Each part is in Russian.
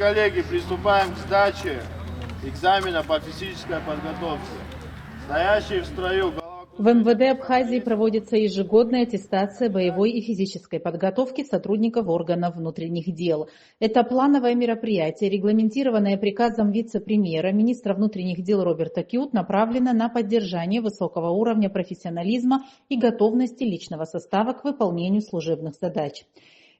коллеги, приступаем к сдаче экзамена по физической подготовке. Стоящие в строю. В МВД Абхазии проводится ежегодная аттестация боевой и физической подготовки сотрудников органов внутренних дел. Это плановое мероприятие, регламентированное приказом вице-премьера, министра внутренних дел Роберта Кьют, направлено на поддержание высокого уровня профессионализма и готовности личного состава к выполнению служебных задач.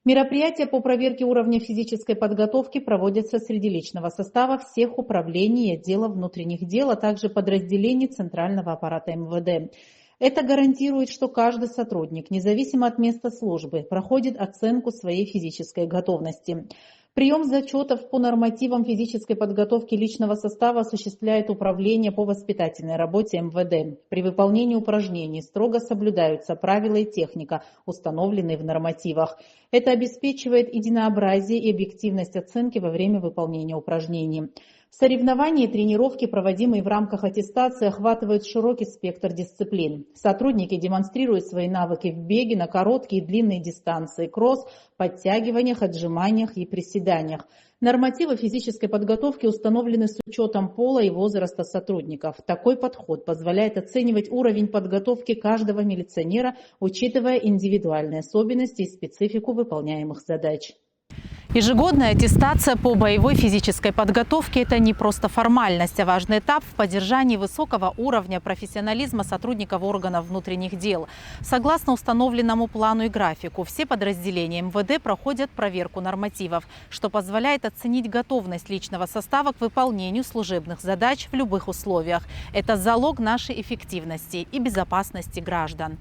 Мероприятия по проверке уровня физической подготовки проводятся среди личного состава всех управлений и отделов внутренних дел, а также подразделений Центрального аппарата МВД. Это гарантирует, что каждый сотрудник, независимо от места службы, проходит оценку своей физической готовности. Прием зачетов по нормативам физической подготовки личного состава осуществляет Управление по воспитательной работе МВД. При выполнении упражнений строго соблюдаются правила и техника, установленные в нормативах. Это обеспечивает единообразие и объективность оценки во время выполнения упражнений. Соревнования и тренировки, проводимые в рамках аттестации, охватывают широкий спектр дисциплин. Сотрудники демонстрируют свои навыки в беге на короткие и длинные дистанции, кросс, подтягиваниях, отжиманиях и приседаниях. Нормативы физической подготовки установлены с учетом пола и возраста сотрудников. Такой подход позволяет оценивать уровень подготовки каждого милиционера, учитывая индивидуальные особенности и специфику выполняемых задач. Ежегодная аттестация по боевой физической подготовке – это не просто формальность, а важный этап в поддержании высокого уровня профессионализма сотрудников органов внутренних дел. Согласно установленному плану и графику, все подразделения МВД проходят проверку нормативов, что позволяет оценить готовность личного состава к выполнению служебных задач в любых условиях. Это залог нашей эффективности и безопасности граждан.